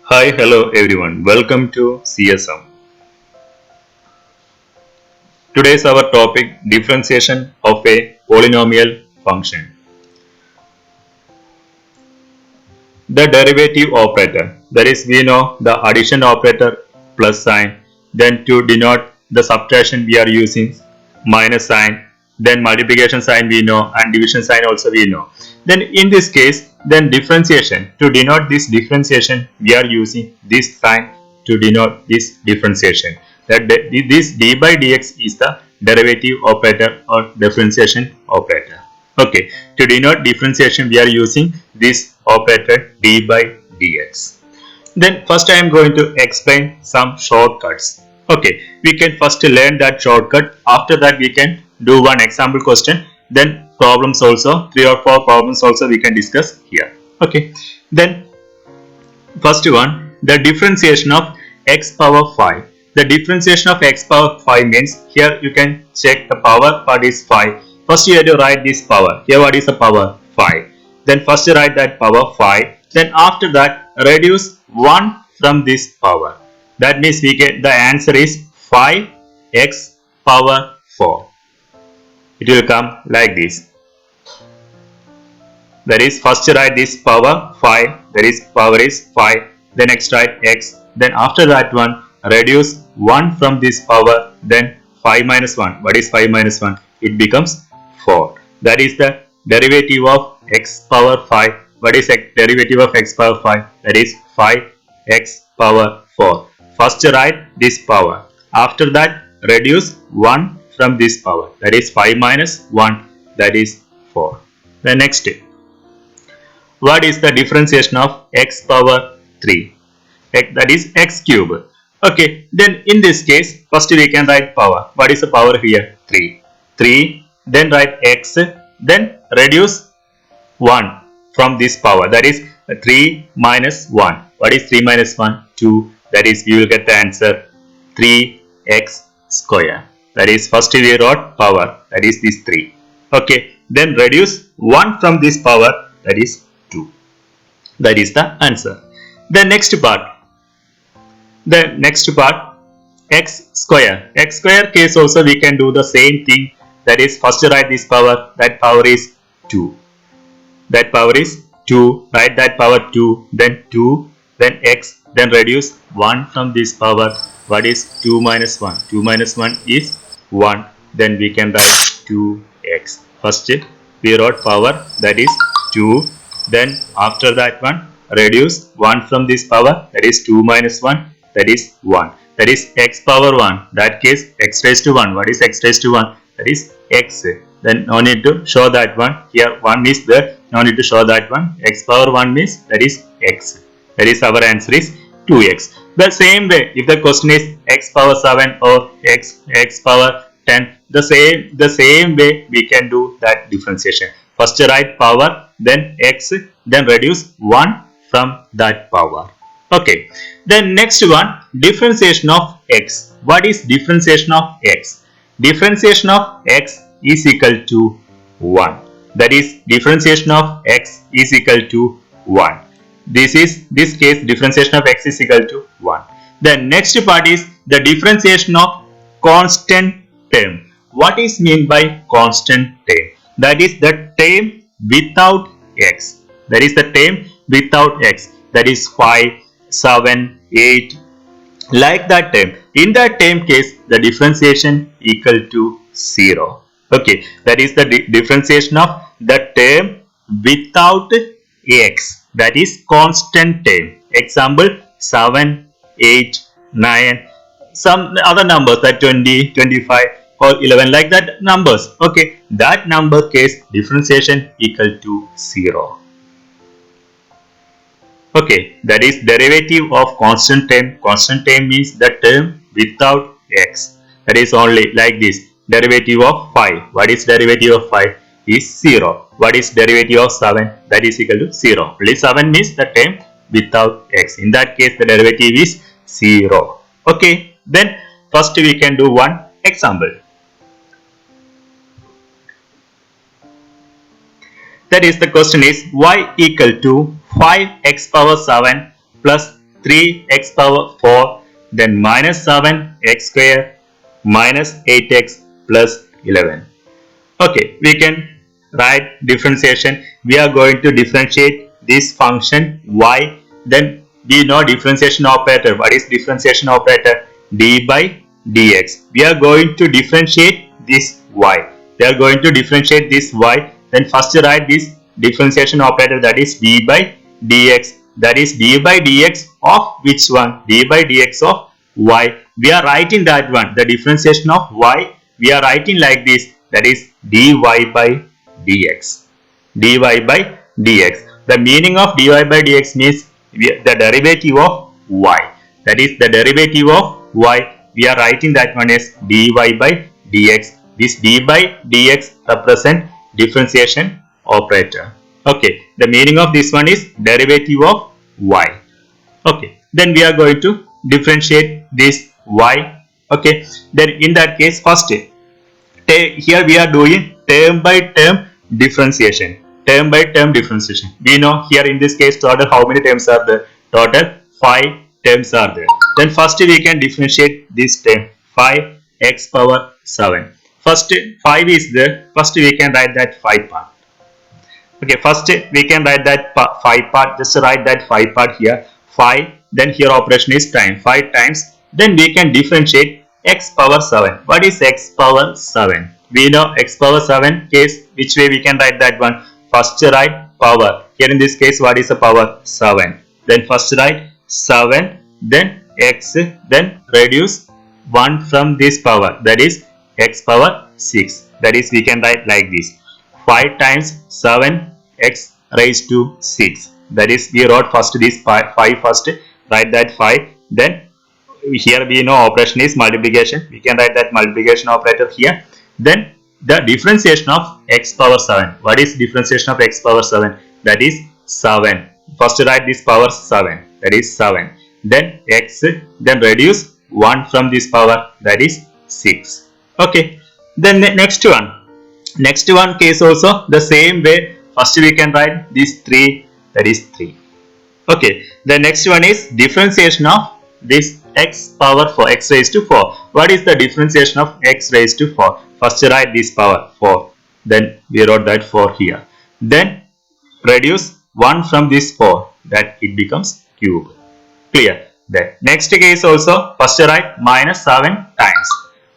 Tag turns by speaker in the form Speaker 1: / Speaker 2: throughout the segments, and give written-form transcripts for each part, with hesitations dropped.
Speaker 1: Hi, hello everyone. Welcome to CSM. Today's our topic differentiation of a polynomial function. The derivative operator. That is, we know the addition operator plus sign. Then to denote the subtraction we are using minus sign. Then multiplication sign we know and division sign also we know. Then in this case, then differentiation. To denote this differentiation we are using this sign to denote this differentiation. That this d by dx is the derivative operator or differentiation operator. Okay, to denote differentiation we are using this operator d by dx. Then first I am going to explain some shortcuts. Okay, we can first learn that shortcut. After that we can do one example question. Then problems also, 3 or 4 problems also we can discuss here. Okay, then first one, the differentiation of x power 5. The differentiation of x power 5 means here you can check the power what is 5. First you have to write this power. Here what is the power? 5. Then first you write that power 5. Then after that reduce 1 from this power. That means we get the answer is 5x power 4. It will come like this. That is first write this power 5, that is power is 5, then next write x, then after that one reduce 1 from this power, then 5 minus 1, what is 5 minus 1, it becomes 4. That is the derivative of x power 5. What is derivative of x power 5? That is 5x power 4. First write this power, after that reduce 1 from this power, that is 5 minus 1, that is 4. The next step, what is the differentiation of x power 3? That is x cube. Okay, then in this case, first we can write power. What is the power here? 3. 3, then write x, then reduce 1 from this power. That is 3 minus 1. What is 3 minus 1? 2. That is, we will get the answer 3x square. That is, first we wrote power. That is this 3. Okay, then reduce 1 from this power. That is 2. That is the answer. The next part, x square. X square case also we can do the same thing. That is, first write this power. That power is 2. That power is 2. Write that power 2. Then 2. Then x. Then reduce 1 from this power. What is 2 minus 1? 2 minus 1 is 1. Then we can write 2x. First we wrote power. That is 2. Then after that one reduce 1 from this power, that is 2 minus 1, that is 1. That is x power 1. That case x raised to 1. What is x raised to 1? That is x. Then no need to show that one. Here 1 is there. No need to show that one. X power 1 means that is x. That is our answer is 2x. The same way, if the question is x power 7 or x power 10, the same way we can do that differentiation. First write power, then x, then reduce 1 from that power. Okay. Then next one, differentiation of x. What is differentiation of x? Differentiation of x is equal to 1. That is, differentiation of x is equal to 1. This case differentiation of x is equal to 1. The next part is the differentiation of constant term. What is meant by constant term? That is the term without x. That is the term without x. That is 5, 7, 8, like that term. In that term case, the differentiation equal to 0. Okay, that is the differentiation of the term without x. That is constant term. Example 7, 8, 9, some other numbers like 20, 25 or 11, like that numbers. Okay, that number case differentiation equal to 0. Okay, that is derivative of constant term. Constant term means the term without x. That is only like this. Derivative of 5. What is derivative of 5? Is 0. What is derivative of 7? That is equal to 0. Only 7 means the term without x. In that case, the derivative is 0. Okay, then first we can do one example. That is, the question is y equal to 5x power 7 plus 3x power 4, then minus 7x square minus 8x plus 11. Okay, we can write differentiation. We are going to differentiate this function y. Then we know differentiation operator. What is differentiation operator? D by dx. We are going to differentiate this y. We are going to differentiate this y. Then first write this differentiation operator, that is d by dx. That is d by dx of which one? D by dx of y. We are writing that one. The differentiation of y, we are writing like this. That is dy by dx. dy by dx. The meaning of dy by dx means the derivative of y. That is the derivative of y. We are writing that one as dy by dx. This d by dx represent differentiation operator. Okay. The meaning of this one is derivative of y. Okay. Then we are going to differentiate this y. Okay. Then in that case, first here we are doing term by term differentiation. Term by term differentiation. We know here in this case total how many terms are there? Total 5 terms are there. Then first we can differentiate this term 5x power 7. First 5 is there. First we can write that 5 part. Okay, first we can write that 5 part. Just write that 5 part here. 5. Then here operation is time. 5 times. Then we can differentiate x power 7. What is x power 7? We know x power 7 case. Which way we can write that one? First write power. Here in this case, what is the power? 7. Then first write 7. Then x. Then reduce 1 from this power. That is x power 6. That is we can write like this. 5 times 7 x raised to 6. That is we wrote first this 5 first. Write that 5. Then here we know operation is multiplication. We can write that multiplication operator here. Then the differentiation of x power 7. What is differentiation of x power 7? That is 7. First write this power 7. That is 7. Then x. Then reduce 1 from this power. That is 6. Okay. Then next one. Next one case also the same way. First we can write this 3. That is 3. Okay. The next one is differentiation of this x power 4, x raised to 4. What is the differentiation of x raised to 4? First write this power 4. Then we wrote that 4 here. Then reduce 1 from this 4. That it becomes cube. Clear? Then next case also first write minus 7 times.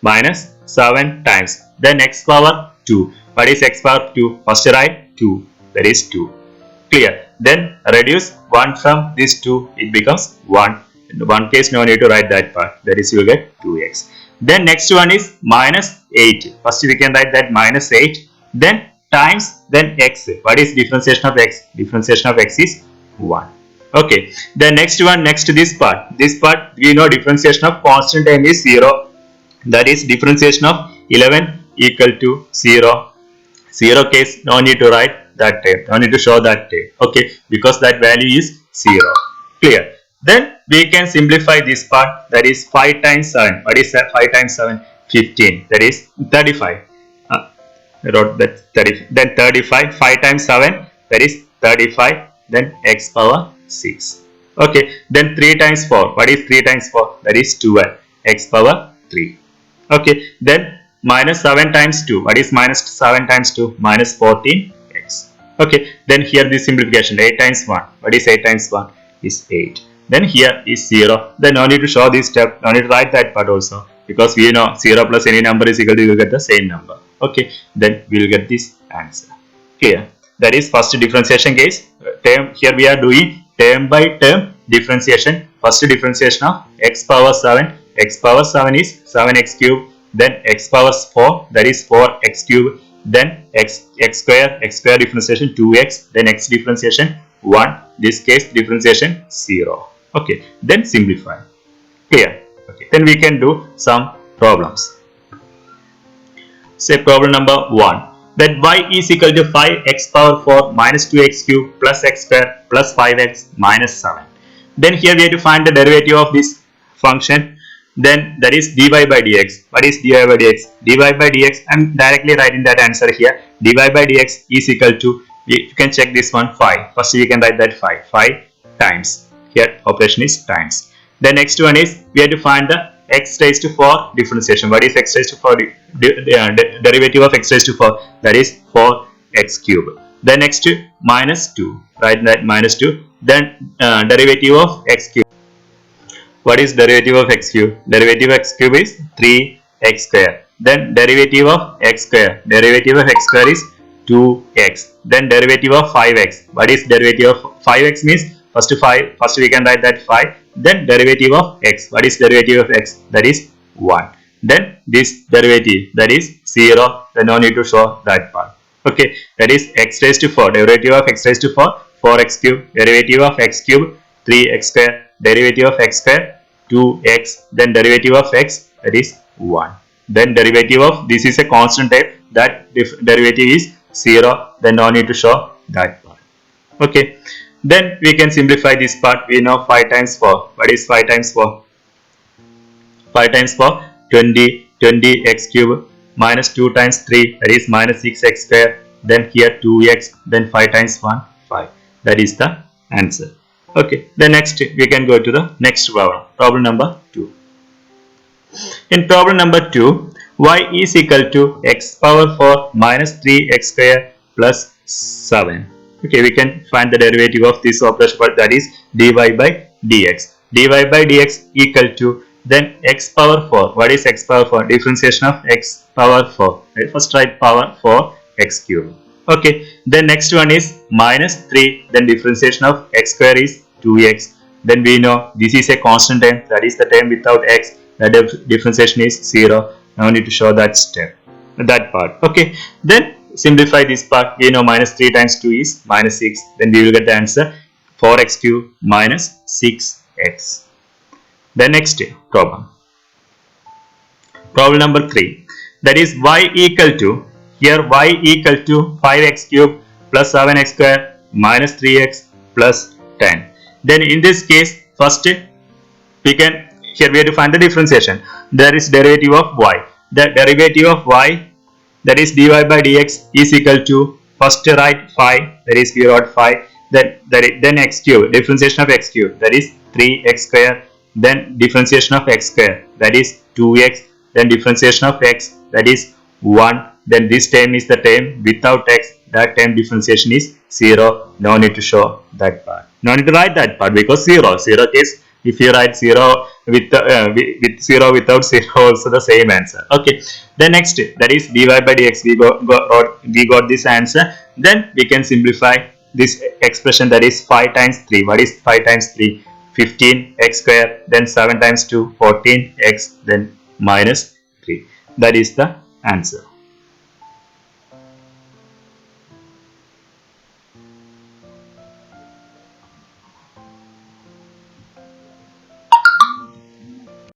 Speaker 1: Minus 7 times. Then x power 2. What is x power 2? First write 2. That is 2. Clear? Then reduce 1 from this 2. It becomes 1. In one case no need to write that part. That is you will get 2x. Then next one is minus 8. First we can write that minus 8. Then times. Then x. What is differentiation of x? Differentiation of x is 1. Okay. Then next one, next to this part. This part we know differentiation of constant term is 0. That is differentiation of 11 equal to 0. 0 case no need to write that term. No need to show that term. Okay. Because that value is 0. Clear. Then we can simplify this part. That is 5 times 7. What is that? 5 times 7? 15. That is 35. I wrote that 30. Then 35. 5 times 7. That is 35. Then x power 6. Okay. Then 3 times 4. What is 3 times 4? That is 12. X power 3. Okay. Then minus 7 times 2. What is minus 7 times 2? Minus 14x. Okay. Then here this simplification. 8 times 1. What is 8 times 1? Is 8. Then here is 0. Then no need to show this step. No need to write that part also. Because we know 0 plus any number is equal to, you will get the same number. Okay. Then we will get this answer. Clear. That is first differentiation case. Term, here we are doing term by term differentiation. First differentiation of x power 7. X power 7 is 7x cube. Then x power 4. That is 4x cube. Then x square differentiation 2x. Then x differentiation 1. This case differentiation 0. Okay, then simplify. Clear? Okay, then we can do some problems. Say problem number 1. That y is equal to 5x power 4 minus 2x cube plus x square plus 5x minus 7. Then here we have to find the derivative of this function. Then that is dy by dx. What is dy by dx? Dy by dx, I am directly writing that answer here. Dy by dx is equal to, you can check this one, 5. First we can write that 5. 5 times Here operation is times. The next one is we have to find the x raised to 4 differentiation. What is x raised to 4? Derivative of x raised to 4, that is 4x cube. The next minus 2, right? That minus 2. Then derivative of x cube. What is derivative of x cube? Derivative of x cube is 3x square. Then derivative of x square. Derivative of x square is 2x. Then derivative of 5x. What is derivative of 5x means first 5. First we can write that 5. Then derivative of x. What is derivative of x? That is 1. Then this derivative, that is 0. Then no need to show that part. Okay, that is x raised to 4. Derivative of x raised to 4, 4x cube. Derivative of x cube, 3x square. Derivative of x square, 2x. Then derivative of x, that is 1. Then derivative of, this is a constant type, that derivative is 0. Then no need to show that part. Okay, then we can simplify this part. We know 5 times 4. What is 5 times 4? 5 times 4, 20. 20x cube minus 2 times 3, that is minus 6x square. Then here 2x. Then 5 times 1, 5. That is the answer. Okay, the next we can go to the next problem. Problem number 2. In problem number 2, y is equal to x power 4 minus 3x square plus 7. Okay, we can find the derivative of this operation, but that is dy by dx. dy by dx equal to, then x power 4. What is x power 4? Differentiation of x power 4. Right? First write power 4 x cube. Okay, then next one is minus 3. Then differentiation of x square is 2x. Then we know this is a constant term, that is the term without x. The differentiation is 0. Now we need to show that step, that part. Okay, then simplify this part. We know minus 3 times 2 is minus 6. Then we will get the answer 4x cube minus 6x. The next problem. Problem number 3. That is y equal to, here y equal to 5x cube plus 7x square minus 3x plus 10. Then in this case, first we can, here we have to find the differentiation. There is derivative of y. The derivative of y, that is dy by dx, is equal to, first write 5, that is we wrote 5. Then x cube, differentiation of x cube, that is 3x square. Then differentiation of x square, that is 2x. Then differentiation of x, that is 1. Then this term is the term without x. That term differentiation is 0. No need to show that part. No need to write that part because 0. 0 case, if you write 0 with 0 without 0, also the same answer. Okay. The next, that is dy by dx. We got this answer. Then we can simplify this expression, that is 5 times 3. What is 5 times 3? 15x square. Then 7 times 2, 14x. Then minus 3. That is the answer.